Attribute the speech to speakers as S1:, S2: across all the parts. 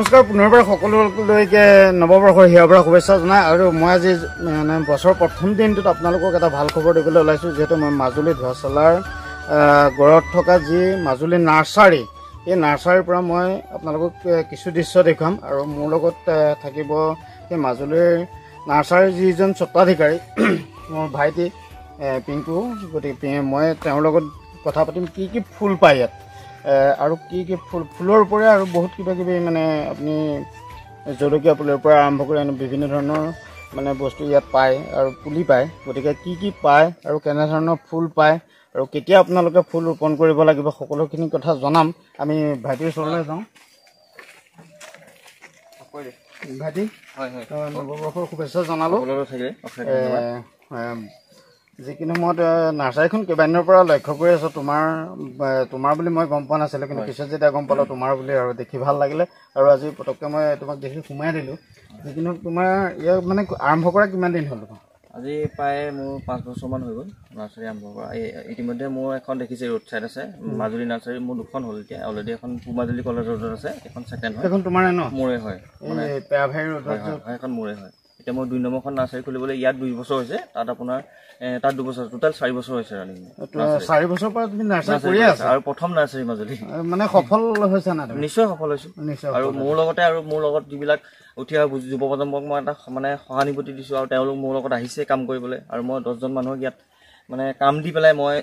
S1: নমস্কাৰ পুনৰবাৰ সকলোলৈকে নৱবৰ্ষৰ হিয়াৰ শুভেচ্ছা জনাই আৰু মই আজি মানে বছৰৰ প্ৰথম দিনটোত আপোনালোকক এটা ভাল খবৰ দিবলৈ ওলাইছোঁ যিহেতু মই মাজুলী ধোৱাচলাৰ গড়ত থকা যি মাজুলী নাৰ্চাৰী এই নাৰ্চাৰীৰ পৰা মই আপোনালোকক কিছু দৃশ্য দেখুৱাম আৰু মোৰ লগত থাকিব সেই মাজুলীৰ নাৰ্চাৰীৰ যিজন স্বত্বাধিকাৰী মোৰ ভাইটি পিংকু গতিকে মই তেওঁৰ লগত কথা পাতিম কি কি ফুল পায় ইয়াত আৰু কি কি ফুলৰ পৰা আৰু বহুত কিবা কিবি মানে আপুনি জলকীয়া ফুলৰ পৰা আৰম্ভ কৰি বিভিন্ন ধৰণৰ মানে বস্তু ইয়াত পায় আৰু পুলি পায় গতিকে কি কি পায় আৰু কেনে ধৰণৰ ফুল পায় আৰু কেতিয়া আপোনালোকে ফুল ৰোপণ কৰিব লাগিব সকলোখিনি কথা জনাম আমি ভাইটিৰ ওচৰলৈ যাওঁ ভাইটি হয় হয় নৱবৰ্ষৰ শুভেচ্ছা জনালোঁ যিকিনো মই নাৰ্চাৰীখন কেইবাদিনৰ পৰা লক্ষ্য কৰি আছোঁ তোমাৰ বুলি মই গম পোৱা নাছিলোঁ কিন্তু পিছত যেতিয়া গম পালোঁ তোমাৰ বুলি আৰু দেখি ভাল লাগিলে আৰু আজি পটককৈ মই তোমাক দেখি সোমাই দিলোঁ যিকিনো তোমাৰ ইয়াক মানে আৰম্ভ কৰা কিমান দিন হ'ল
S2: আজি প্ৰায় মোৰ 5 বছৰমান হৈ গ'ল নাৰ্চাৰী আৰম্ভ কৰা ইতিমধ্যে মোৰ এখন দেখিছে ৰোড চাইড আছে মাজুলী নাৰ্চাৰী মোৰ দুখন হ'ল এতিয়া অলৰেডি এখন মাজুলী কলেজ ৰোডত আছে এখন ছেকেণ্ড হয়
S1: এখন তোমাৰে ন
S2: মোৰে হয়
S1: পেয়াভাই ৰোডত
S2: এখন মোৰে হয় এতিয়া মই 2 নম্বৰখন নাৰ্চাৰী খুলিবলৈ ইয়াত 2 বছৰ হৈছে তাত আপোনাৰ তাত 2 বছৰ টোটাল 4 বছৰ হৈছে ৰানিং
S1: 4 বছৰৰ পৰা তুমি নাৰ্চাৰী কৰি আছা
S2: আৰু প্ৰথম নাৰ্চাৰী মাজুলী
S1: মানে সফল হৈছে না
S2: নিশ্চয় সফল হৈছো আৰু মোৰ লগত যিবিলাক উঠি অহা যুৱ প্ৰজন্মক মই এটা মানে সহানুভূতি দিছোঁ আৰু তেওঁলোক মোৰ লগত আহিছে কাম কৰিবলৈ আৰু মই 10জন মানুহক ইয়াত মানে কাম দি পেলাই মই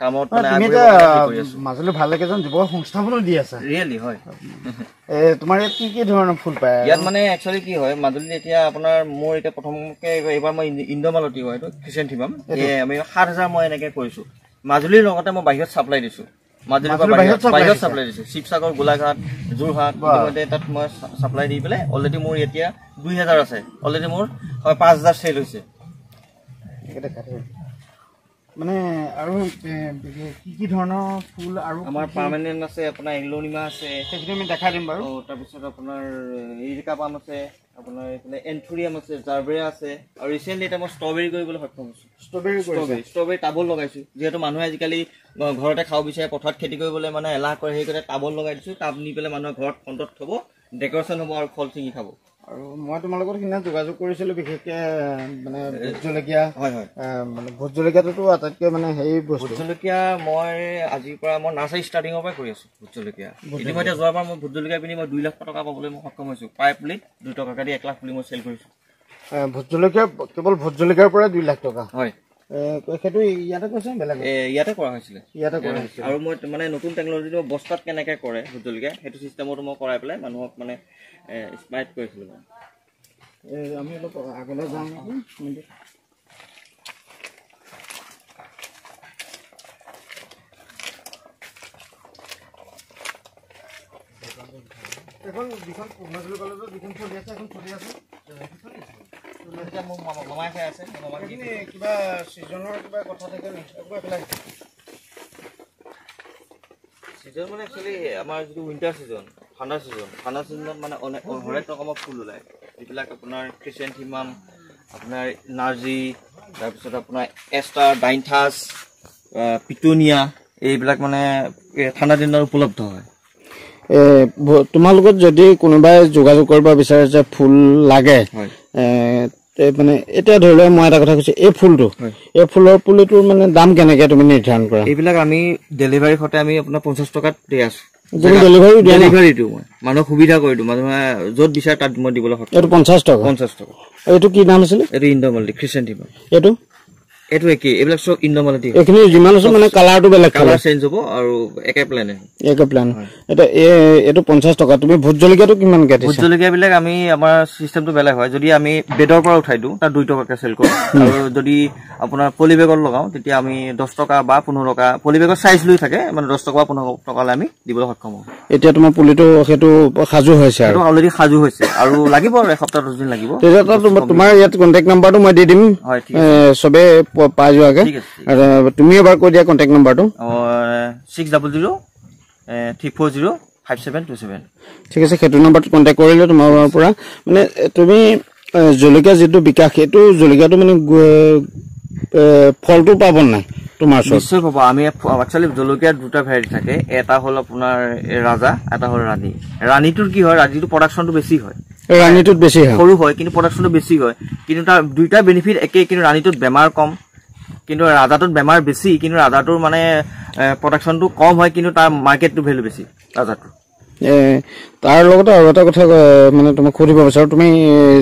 S2: কামত মানে
S1: কৰি আছোঁ মাজুলী ভাল কেইজন যুৱক সংস্থাপনো দি আছে
S2: ৰিয়েলি হয়
S1: তোমাৰ ইয়াত কি ধৰণৰ ফুল পায়
S2: ইয়াত মানে একচুৱেলি কি হয় মাজুলীত এতিয়া আপোনাৰ মোৰ এতিয়া প্ৰথমকে এইবাৰ মই ইণ্ডোমালতী হয় এইটো ক্ৰিচেণ্টিমাম আমি 7000 মই এনেকৈ কৰিছোঁ মাজুলীৰ লগতে মই বাহিৰত ছাপ্লাই দিছোঁ বাহিৰত ছাপ্লাই দিছোঁ শিৱসাগৰ গোলাঘাট যোৰহাট ইতিমধ্যে তাত মই ছাপ্লাই দি পেলাই অলৰেডি মোৰ এতিয়া 2000 আছে অলৰেডি মোৰ 5000 চেল হৈছে
S1: মানে আৰু কি ধৰণৰ ফুল আৰু
S2: আমাৰ পাৰ্মানেণ্ট আছে আপোনাৰ এগ্লোনিমা আছে
S1: সেইখিনি আমি দেখাই দিম বাৰু
S2: তাৰপিছত আপোনাৰ ইৰিকা পাম আছে আপোনাৰ এইফালে এন্থুৰিয়াম আছে জাৰবেৰা আছে আৰু ৰিচেণ্টলি এটা মই ষ্ট্ৰবেৰী কৰিবলৈ সক্ষম হৈছোঁ ষ্ট্ৰবেৰী টাবল লগাইছোঁ যিহেতু মানুহে আজিকালি ঘৰতে খাব বিচাৰে পথাৰত খেতি কৰিবলৈ মানে এলাহ কৰে সেইকাৰণে টাবল লগাই দিছোঁ টাব নি পেলাই মানুহে ঘৰত ফ্ৰণ্টত থ'ব ডেকৰেশ্যন হ'ব আৰু ফল ছিঙি খাব
S1: আৰু মই তোমাৰ লগত সিদিনা যোগাযোগ কৰিছিলোঁ বিশেষকৈ মানে ভোট জলকীয়া
S2: হয় হয়
S1: মানে ভোট জলকীয়াটোতো আটাইতকৈ মানে হেৰি
S2: ভোট জলকীয়া মই আজিৰ পৰা মই নাৰ্চাৰী ষ্টাৰ্টিঙৰ পৰাই কৰি আছোঁ ভোট জলকীয়া ইতিমধ্যে যোৱাবাৰ মই ভোট জলকীয়া পিনি মই 2 লাখ টকা পাবলৈ মই সক্ষম হৈছোঁ প্ৰায় পুলিত 2 টকাকৈ দি 1 লাখ পুলি মই চেল কৰিছোঁ
S1: ভোট জলকীয়া কেৱল ভোট জলকীয়াৰ পৰা 2 লাখ টকা
S2: হয়
S1: সেইটো ইয়াতে কৈছে বেলেগ
S2: ইয়াতে কৰা হৈছিলে
S1: আৰু
S2: মই মানে নতুন টেকনলজিটো বস্তাত কেনেকৈ কৰে ভোট জলকীয়া সেইটো চিষ্টেমতো মই কৰাই পেলাই মানুহক মানে স্পাইট কৰিছিলোঁ
S1: আমি অলপ আগলৈ যাওঁ এখন যিখন মাজুলী কলেজত যিখন চলি আছে এখন চলি আছে
S2: মোৰ মামাই খাই আছে
S1: কিবা ছিজনৰ কিবা কথা থাকে নেকি
S2: ছিজন মানে একচুৱেলি আমাৰ যিটো উইণ্টাৰ ছিজন ঠাণ্ডা ছিজনত মানে হৰেক ৰকমৰ ফুল ওলায় যিবিলাক আপোনাৰ ক্ৰিচেণ্টিমাম আপোনাৰ নাৰ্জি তাৰপিছত আপোনাৰ এষ্টাৰ ডাইনথাছ পিটুনিয়া এইবিলাক মানে ঠাণ্ডা দিনত উপলব্ধ হয়
S1: তোমাৰ লগত যদি কোনোবাই যোগাযোগ কৰিব বিচাৰে যে ফুল লাগে মানে এতিয়া ধৰি লোৱা মই এটা কথা কৈছোঁ এই ফুলটো এই ফুলৰ পুলিটোৰ মানে দাম কেনেকৈ তুমি নিৰ্ধাৰণ কৰা
S2: এইবিলাক আমি ডেলিভাৰী সৈতে আমি আপোনাৰ 50 টকাত দি আছোঁ
S1: ডেলিভাৰীটো
S2: মই মানুহক সুবিধা কৰি দিওঁ মানুহে য'ত বিচাৰে তাত মই দিবলৈ সক্ষম
S1: এইটো 50 টকা এইটো কি নাম আছিলে
S2: এইটো ইণ্ডোমালতী ক্ৰিচেণ্টিমাম এইটো একেই এইবিলাক চব ইণ্ডোমালতী
S1: এইখিনি যিমান আছে মানে কালাৰটো বেলেগ
S2: কালাৰ চেঞ্জ হ'ব আৰু একে প্লেন
S1: এইটো 50 টকা তুমি ভোট জলকীয়াটো কিমানকৈ দিছা
S2: ভোট জলকীয়াবিলাক আমি আমাৰ চিষ্টেমটো বেলেগ হয় যদি আমি বেডৰ পৰা উঠাই দিওঁ তাত 2 টকাকৈ চেল কৰোঁ আৰু যদি আপোনাৰ পলি বেগত লগাওঁ তেতিয়া আমি 10 টকা বা 15 টকা পলি বেগৰ চাইজ লৈ থাকে মানে 10 টকা বা 15 টকালৈ আমি দিবলৈ সক্ষম হওঁ এতিয়া
S1: তোমাৰ পুলিটো সেইটো সাজু হৈছে আৰু
S2: অলৰেডি সাজু হৈছে আৰু লাগিব আৰু এসপ্তাহ 10 দিন লাগিব
S1: তেতিয়া তোমাৰ ইয়াত কণ্টেক্ট নাম্বাৰটো মই দি দিম চবে পাই যোৱাকৈ তুমি এবাৰ কৈ দিয়া কণ্টেক্ট নাম্বাৰটো
S2: 600-340-5727
S1: ঠিক আছে সেইটো নাম্বাৰটো কণ্টেক্ট কৰিলে তোমাৰ পৰা মানে তুমি জলকীয়া যিটো বিকাশ সেইটো জলকীয়াটো মানে ফলটো পাব নাই তোমাৰ ওচৰত?
S2: নিশ্চয় পাব। আমি একচুৱেলি জলকীয়াৰ দুটা ভেৰাইটি থাকে, এটা হ'ল আপোনাৰ ৰাজা, এটা হ'ল ৰাণী। ৰাণীটোৰ কি হয়, ৰাণীটো প্ৰডাকশ্যনটো বেছি হয়,
S1: ৰাণীটোত বেছি হয়,
S2: সৰু হয় কিন্তু প্ৰডাকশ্যনটো বেছি হয়, কিন্তু তাৰ দুইটা বেনিফিট একেই। কিন্তু ৰাণীটোত বেমাৰ কম, কিন্তু ৰাজাটোত বেমাৰ বেছি, কিন্তু ৰাজাটোৰ মানে প্ৰডাকশ্যনটো কম হয়, কিন্তু তাৰ মাৰ্কেটটো ভেলু বেছি ৰাজাটোৰ।
S1: তাৰ লগতে আৰু এটা কথা মানে তোমাক সুধিব বিচাৰোঁ, তুমি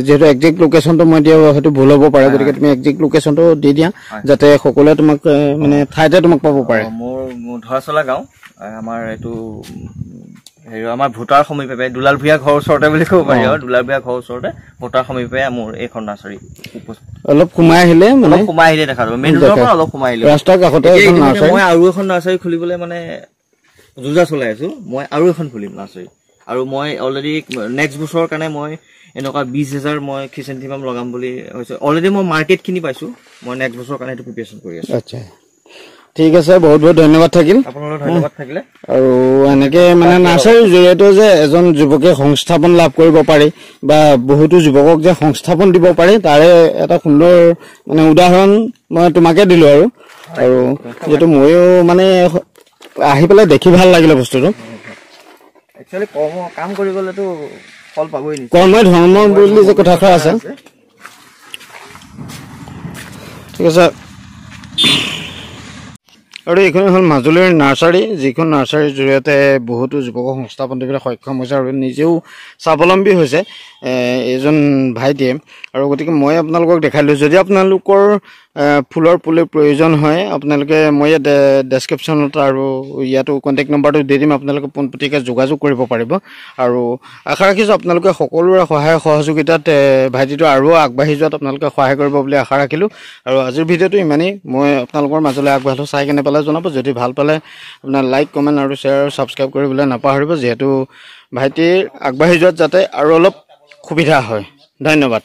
S1: যিহেতু একজেক্ট লোকেশ্যনটো মই দিয়া হয়তো ভুল হ'ব পাৰে, গতিকে তুমি একজেক্ট লোকেশ্যনটো দি দিয়া যাতে সকলোৱে তোমাক মানে ঠাইতে তোমাক পাব পাৰে।
S2: মোৰ ধৰাচলা গাঁও, আমাৰ এইটো হেৰি আমাৰ ভোটাৰ সমীপে দুলাল ভূঞা ঘৰৰ ওচৰতে বুলি ক'ব পাৰি আৰু দুলাল ভূঞা ঘৰৰ ওচৰতে ভোটাৰ সমীপে মোৰ এইখন নাৰ্চাৰী।
S1: অলপ সোমাই আহিলে মানে
S2: সোমাই আহিলে দেখা যাব, মেইন ৰোডৰ পৰা অলপ সোমাই আহিলে
S1: ৰাস্তাৰ কাষতে এখন নাৰ্চাৰী।
S2: মই আৰু এখন নাৰ্চাৰী খুলিবলৈ মানে যোজা চলাই আছো, মই আৰু এখন খুলিম নাৰ্চাৰী। আৰু মই অলৰেডি নেক্সট বছৰৰ কাৰণে মই এনেকুৱা 20,000 মই ক্ৰিচেণ্টিমাম লগাম বুলি হৈছে। অলৰেডি মই মাৰ্কেটখিনি পাইছো, মই নেক্সট বছৰৰ কাৰণে এইটো প্ৰিপেৰেশ্যন কৰি আছো।
S1: আচ্ছা, ঠিক আছে, বহুত বহুত ধন্যবাদ থাকিল।
S2: আপোনালোকৰ ধন্যবাদ থাকিলে।
S1: আৰু এনেকে মানে নাৰ্চাৰীৰ জৰিয়তে যে এজন যুৱকে সংস্থাপন লাভ কৰিব পাৰি বা বহুতো যুৱকক যে সংস্থাপন দিব পাৰি, তাৰে এটা সুন্দৰ মানে উদাহৰণ মই তোমাকে দিলো। আৰু যিহেতু ময়ো মানে আহি পেলাই দেখি ভাল লাগিলে বস্তুটো।
S2: একচুৱেলি কাম কৰি গ'লেতো ফল পাবই,
S1: কৰ্মই ধৰ্ম বুলি যে কথাষাৰ আছে। ঠিক আছে, আৰু এইখন হ'ল মাজুলীৰ নাৰ্চাৰী, যিখন নাৰ্চাৰীৰ জৰিয়তে বহুতো যুৱকক সংস্থাপন দিবলৈ সক্ষম হৈছে আৰু নিজেও স্বাৱলম্বী হৈছে এজন ভাইটিয়ে। আৰু গতিকে মই আপোনালোকক দেখালোঁ, যদি আপোনালোকৰ ফুলৰ পুলিৰ প্ৰয়োজন হয়, আপোনালোকে মই ইয়াত ডেছক্ৰিপশ্যনত আৰু ইয়াতো কণ্টেক্ট নম্বৰটো দি দিম, আপোনালোকে পোনপটীয়াকৈ যোগাযোগ কৰিব পাৰিব। আৰু আশা ৰাখিছোঁ আপোনালোকে সকলোৰে সহায় সহযোগিতাত ভাইটিটো আৰু আগবাঢ়ি যোৱাত আপোনালোকে সহায় কৰিব বুলি আশা ৰাখিলোঁ। আৰু আজিৰ ভিডিঅ'টো ইমানেই, মই আপোনালোকৰ মাজলৈ আগবাঢ়িলোঁ। চাই কেনে পালে জনাব, যদি ভাল পালে আপোনাৰ লাইক, কমেণ্ট আৰু শ্বেয়াৰ আৰু ছাবস্ক্ৰাইব কৰিবলৈ নাপাহৰিব, যিহেতু ভাইটিৰ আগবাঢ়ি যোৱাত যাতে আৰু অলপ সুবিধা হয়। ধন্যবাদ।